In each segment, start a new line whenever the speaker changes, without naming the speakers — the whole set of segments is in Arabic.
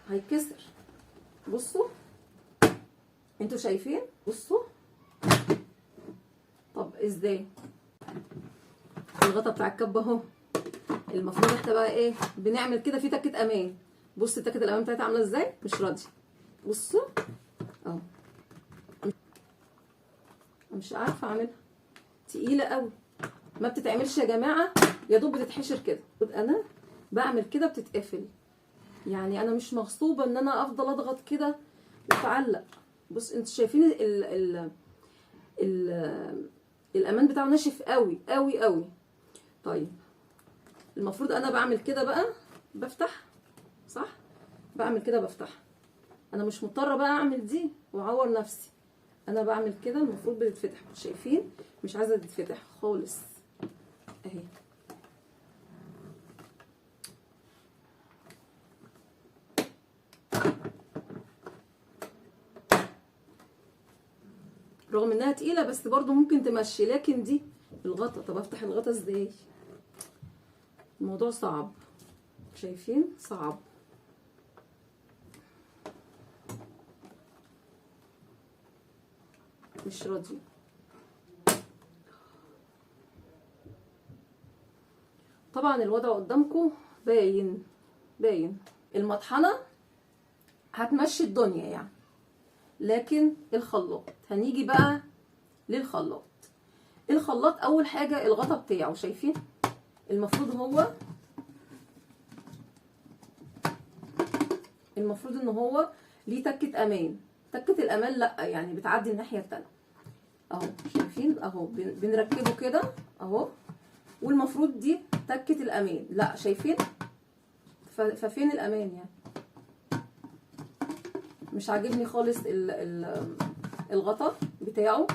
هيتكسر. بصوا انتوا شايفين؟ بصوا. طب ازاي؟ الغطا بتاع الكب اهو. المفروض احنا بقى ايه بنعمل كده في تكه امان. بص تكه الامان بتاعتها عامله ازاي، مش راضيه. بصوا اهو، مش عارفه اعملها، تقيله قوي، ما بتتعملش يا جماعه، يا دوب بتتحشر كده. انا بعمل كده بتتقفل، يعني انا مش مغصوبه ان انا افضل اضغط كده وتعلق. بص انتوا شايفين ال الامان بتاعه ناشف قوي قوي قوي. طيب المفروض انا بعمل كده بقى، بفتح صح، بعمل كده بفتح. انا مش مضطره بقى اعمل دي واعور نفسي، انا بعمل كده المفروض بتتفتح. شايفين؟ مش عايزه تتفتح خالص اهي. رغم انها تقيله بس برضو ممكن تمشي، لكن دي الغطا. طب افتح الغطا ازاي؟ الموضوع صعب، شايفين؟ صعب. مش راضي. طبعا الوضع قدامكم باين باين. المطحنه هتمشي الدنيا يعني، لكن الخلاط هنيجي بقى للخلاط. الخلاط اول حاجه الغطا بتاعه، شايفين؟ المفروض ان هو ليه تكه امان. تكه الامان لا يعني بتعدي الناحيه التانيه اهو. شايفين اهو؟ بنركبه كده اهو، والمفروض دي تكه الامان. لا شايفين؟ ففين الامان يعني؟ مش عاجبني خالص الغطا بتاعه،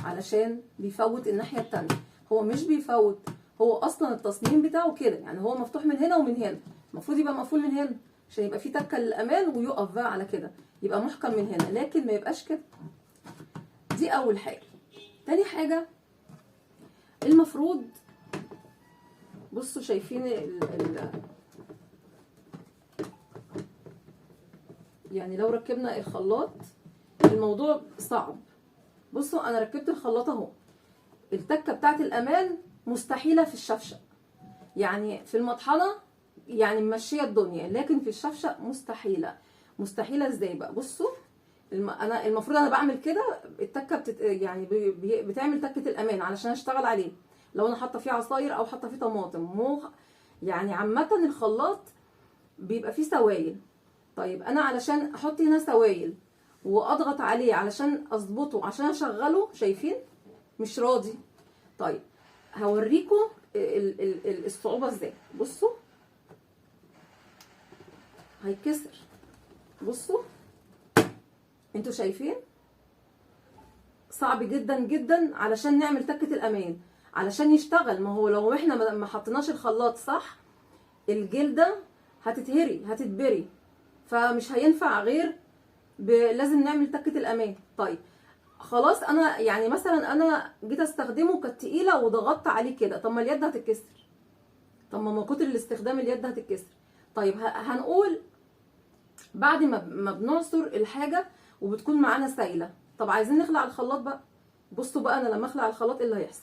علشان بيفوت الناحيه التانيه. هو مش بيفوت، هو اصلا التصميم بتاعه كده، يعني هو مفتوح من هنا ومن هنا، المفروض يبقى مقفول من هنا عشان يبقى فيه تكه للامان ويقف بقى على كده، يبقى محكم من هنا، لكن ما يبقاش كده. دي اول حاجه. تاني حاجه المفروض بصوا شايفين يعني لو ركبنا الخلاط الموضوع صعب. بصوا انا ركبت الخلاط اهو، التكه بتاعت الامان مستحيله في الشفشه، يعني في المطحنه يعني ممشيه الدنيا، لكن في الشفشه مستحيله. مستحيله ازاي بقى؟ بصوا انا المفروض انا بعمل كده، التكه يعني بتعمل تكه الامان علشان اشتغل عليه. لو انا حاطه فيه عصاير او حاطه فيه طماطم يعني عامه الخلاط بيبقى فيه سوائل. طيب انا علشان احط هنا سوائل واضغط عليه علشان اظبطه عشان اشغله، شايفين؟ مش راضي. طيب هوريكم الصعوبه ازاي. بصوا هيتكسر. بصوا انتوا شايفين؟ صعب جدا جدا علشان نعمل تكه الامان علشان يشتغل. ما هو لو احنا ما حطيناش الخلاط صح الجلده هتتهري هتتبري، فمش هينفع غير لازم نعمل تكه الامان. طيب خلاص انا يعني مثلا انا جيت استخدمه كانت تقيله وضغطت عليه كده، طب ما اليد هتتكسر، طب ما كتر الاستخدام اليد هتتكسر. طيب هنقول بعد ما بنعصر الحاجه وبتكون معانا سايله، طب عايزين نخلع الخلاط بقى. بصوا بقى انا لما اخلع الخلاط ايه اللي هيحصل؟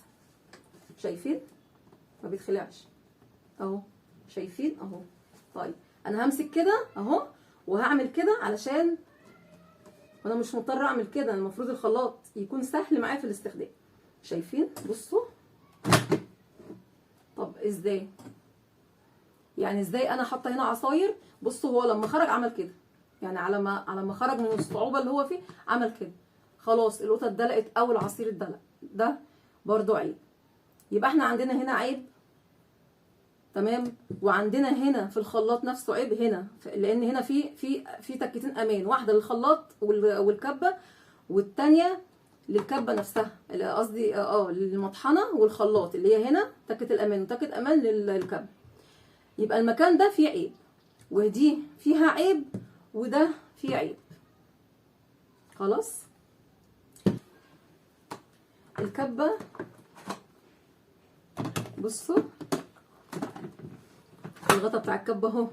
شايفين؟ ما بيتخلعش اهو. شايفين اهو؟ طيب انا همسك كده اهو وهعمل كده علشان وانا مش مضطره اعمل كده، المفروض الخلاط يكون سهل معايا في الاستخدام. شايفين؟ بصوا. طب ازاي يعني؟ ازاي انا حاطه هنا عصاير؟ بصوا هو لما خرج عمل كده، يعني على ما خرج من الصعوبه اللي هو فيه عمل كده، خلاص القطه اتدلقت او العصير اتدلق، ده برضو عيب. يبقى احنا عندنا هنا عيب، تمام، وعندنا هنا في الخلاط نفسه عيب هنا، لان هنا في تكتين امان، واحده للخلاط والكبه، والثانيه للكبه نفسها، قصدي للمطحنه والخلاط، اللي هي هنا تكه الامان وتكه امان للكبه. يبقى المكان ده فيه عيب، ودي فيها عيب، وده فيه عيب. خلاص الكبه بصوا الغطا بتاع الكبه اهو،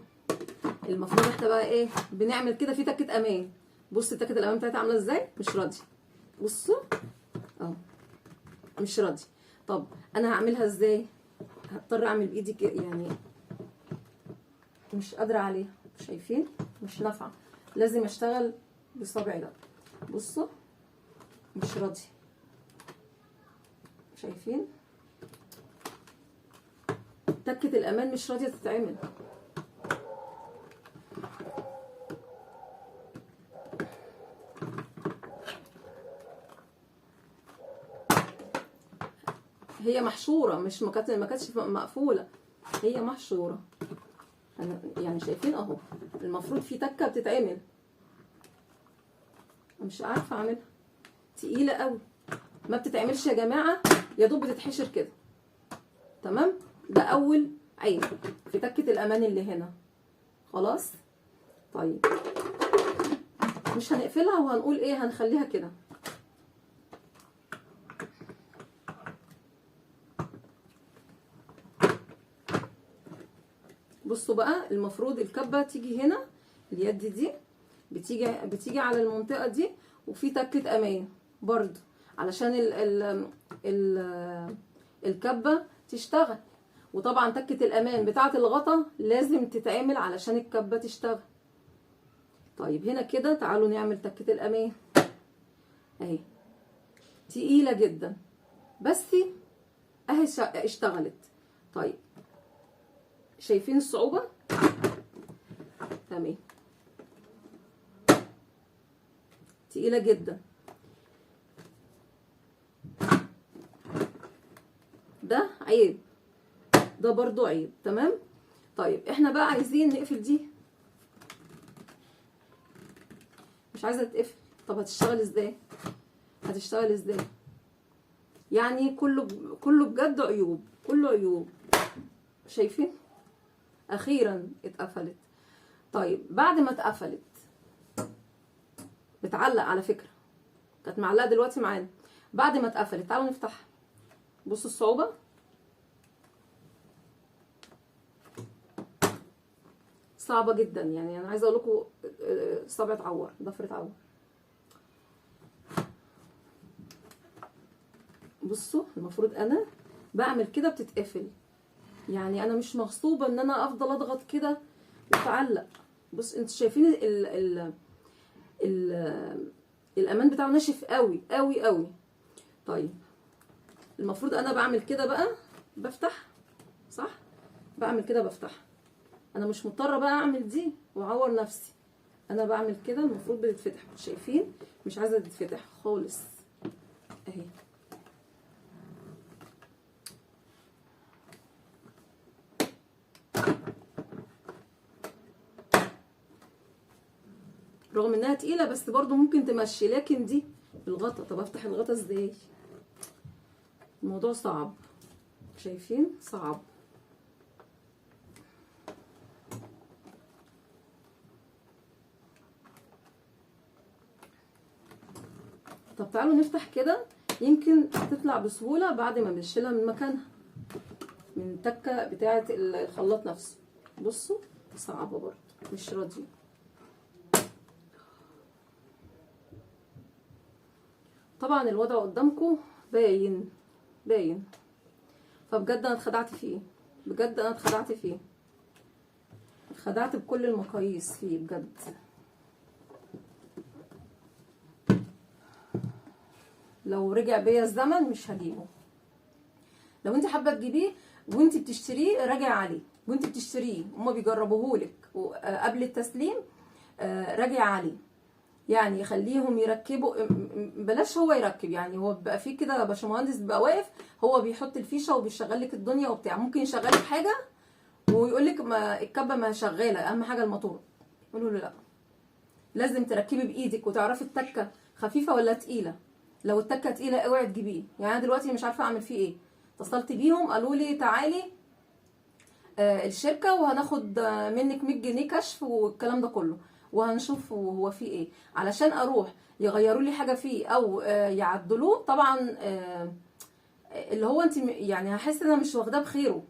المفروض احنا بقى ايه بنعمل كده في تكه امان. بص تكه الامان بتاعتي عامله ازاي، مش راضيه. بصوا اهو مش راضيه. طب انا هعملها ازاي؟ هضطر اعمل بايدي يعني مش قادره عليها، شايفين مش نافعه، لازم اشتغل بصبعي ده. بصوا مش راضيه، شايفين تكه الامان مش راضيه تتعمل. هي محشوره، مش ما كانتش مقفوله، هي محشوره. انا يعني شايفين اهو المفروض في تكه بتتعمل، مش عارفه اعملها، تقيله قوي، ما بتتعملش يا جماعه، يا دوب بتتحشر كده. تمام، ده اول عيب في تكه الامان اللي هنا. خلاص طيب مش هنقفلها وهنقول ايه، هنخليها كده. بصوا بقى المفروض الكبه تيجي هنا، اليد دي بتيجي على المنطقه دي، وفي تكه امان برضو علشان ال الكبه تشتغل. وطبعا تكه الامان بتاعه الغطا لازم تتعمل علشان الكبه تشتغل. طيب هنا كده تعالوا نعمل تكه الامان اهي، تقيله جدا بس اهي اشتغلت. طيب شايفين الصعوبه؟ تمام، تقيله جدا، ده عيب، ده برضو عيب. تمام، طيب احنا بقى عايزين نقفل دي، مش عايزه تتقفل. طب هتشتغل ازاي؟ هتشتغل ازاي يعني؟ كله بجد عيوب، كله عيوب. شايفين اخيرا اتقفلت. طيب بعد ما اتقفلت بتعلق على فكره، كانت معلقه دلوقتي معانا. بعد ما اتقفلت تعالوا نفتحها. بصوا الصعوبه، صعبه جدا. يعني انا عايزه اقول لكم صبع اتعور، ضفر اتعور. بصوا المفروض انا بعمل كده بتتقفل، يعني انا مش مغصوبه ان انا افضل اضغط كده وتعلق. بص انتوا شايفين ال الامان بتاعه ناشف قوي قوي قوي. طيب المفروض انا بعمل كده بقى، بفتح صح، بعمل كده بفتح. انا مش مضطره بقى اعمل دي واعور نفسي، انا بعمل كده المفروض بتتفتح. شايفين مش عايزه تتفتح خالص اهي. رغم انها تقيله بس برضو ممكن تمشي، لكن دي الغطا. طب افتح الغطا ازاي؟ الموضوع صعب، شايفين صعب. طب تعالوا نفتح كده، يمكن تطلع بسهوله بعد ما بنشيلها من مكانها، من التكه بتاعه الخلاط نفسه. بصوا صعبه برضو، مش راضيه. طبعا الوضع قدامكم باين باين. فبجد انا اتخدعت فيه، بجد انا اتخدعت فيه، اتخدعت بكل المقاييس فيه بجد. لو رجع بيا الزمن مش هجيبه. لو انت حابه تجيبيه وانت بتشتريه راجع عليه، وانت بتشتريه هما بيجربوهولك قبل التسليم، راجع عليه. يعني يخليهم يركبوا، بلاش هو يركب، يعني هو بيبقى فيه كده باشمهندس بيبقى واقف، هو بيحط الفيشه وبيشغل لك الدنيا وبتاع. ممكن يشغل لك حاجه ويقول لك ما الكبه ما شغاله، اهم حاجه الموتور. قولوا له لا، لازم تركبي بايدك وتعرفي التكه خفيفه ولا تقيله. لو التكه تقيله اوعي تجيبيه. يعني انا دلوقتي مش عارفه اعمل فيه ايه، اتصلت بيهم قالوا لي تعالي الشركه وهناخد منك 100 جنيه كشف والكلام ده كله، وهنشوف هو فيه ايه، علشان اروح يغيروا لي حاجه فيه او يعدلوه. طبعا اللي هو انت يعني هحس ان انا مش واخداه بخيره،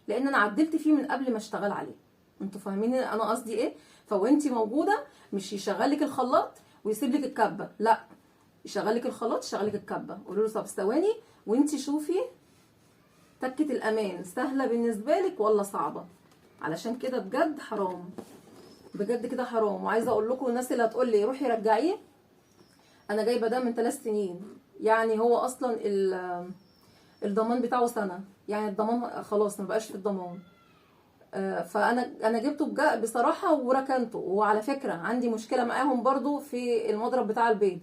لان انا عدلت فيه من قبل ما اشتغل عليه. انتوا فاهمين انا قصدي ايه؟ فوانتي موجوده مش يشغلك الخلاط ويسيب لك الكبه، لا، يشغلك الخلاط يشغلك الكبه. قولوا له طب ثواني وانتي شوفي تكه الامان سهله بالنسبه لك ولا صعبه، علشان كده بجد حرام، بجد كده حرام. وعايزه اقول لكم الناس اللي هتقول لي روحي رجعيه، انا جايبه ده من 3 سنين، يعني هو اصلا الضمان بتاعه سنه، يعني الضمان خلاص ما بقاش في الضمان. فانا جبته بصراحه وركنته. وعلى فكره عندي مشكله معاهم برضو في المضرب بتاع البيض،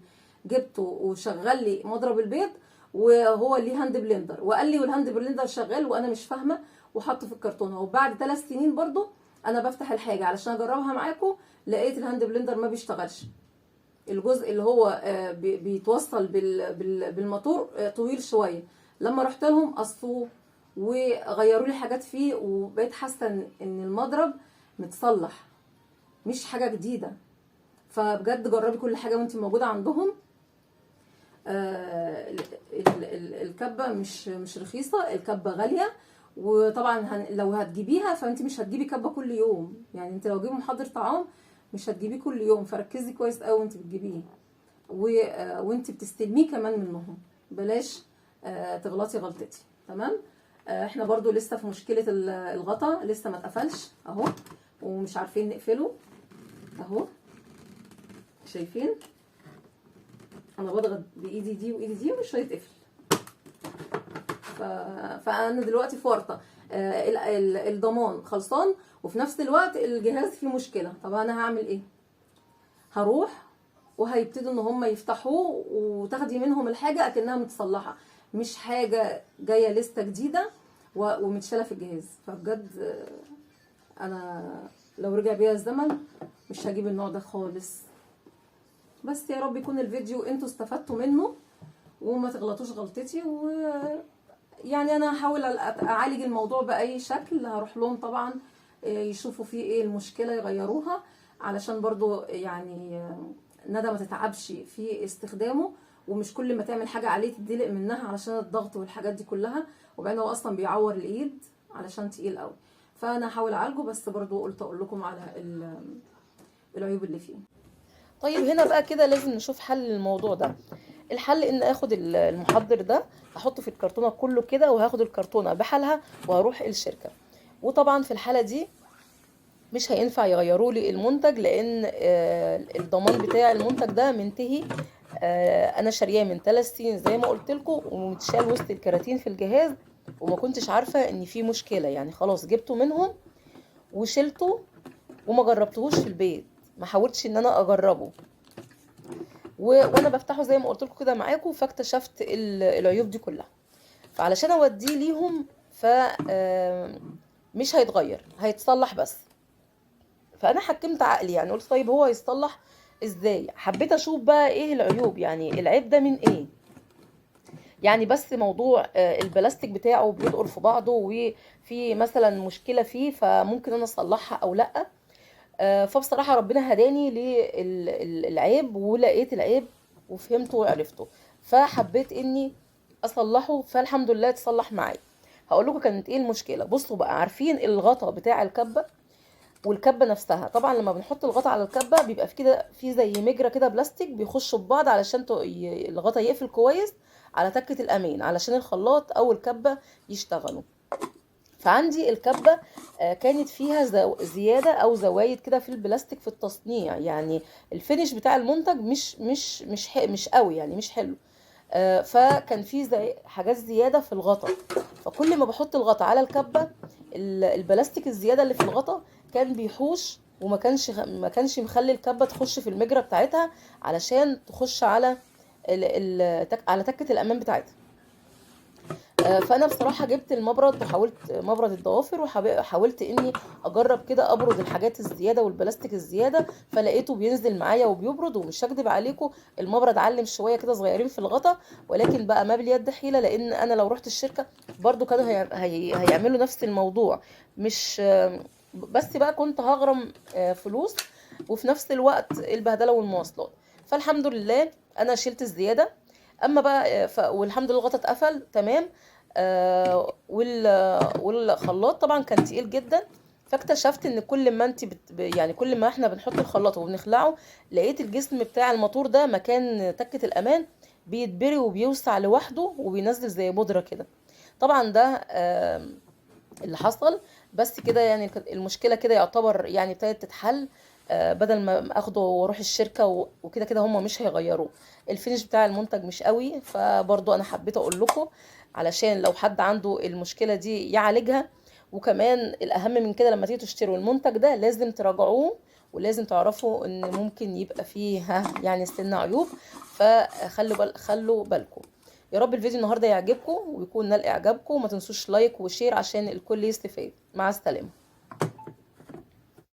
جبته وشغل لي مضرب البيض وهو ليه هاند بلندر، وقال لي والهاند بلندر شغال وانا مش فاهمه، وحطه في الكرتونه. وبعد 3 سنين برضو انا بفتح الحاجه علشان اجربها معاكم، لقيت الهاند بلندر ما بيشتغلش، الجزء اللي هو بيتوصل بالموتور طويل شويه. لما رحت لهم قصوه وغيروا لي حاجات فيه، وبقيت حاسه ان المضرب متصلح مش حاجه جديده. فبجد جربي كل حاجه وانت موجوده عندهم. الكبه مش رخيصه، الكبه غاليه. وطبعا لو هتجيبيها فانت مش هتجيبي كبه كل يوم، يعني انت لو جيبي محضر طعام مش هتجيبيه كل يوم، فركزي كويس قوي وانت بتجيبيه وانت بتستلميه كمان منهم، بلاش تغلطي غلطتي. تمام. احنا برضو لسه في مشكله الغطا، لسه ما اتقفلش اهو، ومش عارفين نقفله اهو، شايفين انا بضغط بايدي دي وايدي دي ومش هيتقفل. فانا دلوقتي في ورطه، الضمان خلصان وفي نفس الوقت الجهاز فيه مشكله. طب انا هعمل ايه؟ هروح وهيبتدوا ان هم يفتحوه وتاخدي منهم الحاجه اكنها متصلحه، مش حاجه جايه لسته جديده ومتشاله في الجهاز. فبجد انا لو رجع بيا الزمن مش هجيب النوع ده خالص. بس يا رب يكون الفيديو انتوا استفدتوا منه وما تغلطوش غلطتي. يعني انا هحاول اعالج الموضوع باي شكل، هروح لهم طبعا يشوفوا فيه ايه المشكله يغيروها، علشان برضو يعني ندى ما تتعبش في استخدامه، ومش كل ما تعمل حاجه عليه تدلق منها علشان الضغط والحاجات دي كلها، وبعدين هو اصلا بيعور الايد علشان تقيل قوي. فانا هحاول اعالجه، بس برضو قلت اقول لكم على العيوب اللي فيه.
طيب هنا بقى كده لازم نشوف حل للموضوع ده. الحل ان اخد المحضر ده احطه في الكرتونه كله كده، وهاخد الكرتونه بحالها وهروح الشركه. وطبعا في الحاله دي مش هينفع يغيروا لي المنتج، لان الضمان بتاع المنتج ده منتهي. انا شارياه من 3 سنين زي ما قلت لكم، ومتشال وسط الكراتين في الجهاز، وما كنتش عارفه ان في مشكله. يعني خلاص جبته منهم وشلته وما جربتهوش في البيت، ما حاولتش ان انا اجربه. وانا بفتحه زي ما قلت لكم كده معاكم، فاكتشفت العيوب دي كلها. فعلشان اوديه ليهم ف مش هيتغير، هيتصلح بس. فانا حكمت عقلي، يعني قلت طيب هو يصلح ازاي؟ حبيت اشوف بقى ايه العيوب، يعني العيب ده من ايه. يعني بس موضوع البلاستيك بتاعه بيدقر في بعضه وفي مثلا مشكله فيه، فممكن انا اصلحها او لا. فبصراحه ربنا هداني للعيب، ولقيت العيب وفهمته وعرفته، فحبيت اني اصلحه. فالحمد لله اتصلح معايا. هقول لكم كانت ايه المشكله. بصوا بقى، عارفين الغطا بتاع الكبه والكبه نفسها؟ طبعا لما بنحط الغطا على الكبه بيبقى في كده في زي مجرى كده بلاستيك بيخشوا ببعض علشان الغطا يقفل كويس على تكه الامان، علشان الخلاط او الكبه يشتغلوا. فعندي الكبه كانت فيها زياده او زوايد كده في البلاستيك في التصنيع، يعني الفينش بتاع المنتج مش قوي، يعني مش حلو. فكان في زي حاجات زياده في الغطا. فكل ما بحط الغطا على الكبه البلاستيك الزياده اللي في الغطا كان بيحوش، وما كانش مخلي الكبه تخش في المجرى بتاعتها علشان تخش على على تكه الامان بتاعتها. فانا بصراحه جبت المبرد وحاولت مبرد الضوافر، وحاولت اني اجرب كده ابرد الحاجات الزياده والبلاستيك الزياده، فلقيته بينزل معايا وبيبرد. ومش هكدب عليكم، المبرد علم شويه كده صغيرين في الغطا، ولكن بقى ما باليد حيله، لان انا لو رحت الشركه برضو كانوا هيعملوا نفس الموضوع. مش بس بقى كنت هغرم فلوس، وفي نفس الوقت البهدله والمواصلات. فالحمد لله انا شلت الزياده. اما بقى والحمد لله الغطا اتقفل تمام. والخلاط طبعا كان تقيل جدا، فاكتشفت ان كل ما انت يعني كل ما احنا بنحط الخلاط وبنخلعه، لقيت الجسم بتاع الموتور ده مكان تكة الامان بيتبري وبيوسع لوحده وبينزل زي بودرة كده. طبعا ده اللي حصل. بس كده يعني المشكله كده يعتبر يعني ابتدت تتحل. بدل ما اخده واروح الشركه وكده كده هم مش هيغيروه. الفينش بتاع المنتج مش قوي، فبرضو انا حبيت اقول لكم علشان لو حد عنده المشكله دي يعالجها. وكمان الاهم من كده لما تيجوا تشتروا المنتج ده لازم تراجعوه، ولازم تعرفوا ان ممكن يبقى فيه يعني سن عيوب. خلوا بالكم. يا رب الفيديو النهارده يعجبكم ويكون نال اعجابكم، وما تنسوش لايك وشير عشان الكل يستفاد. مع السلامه.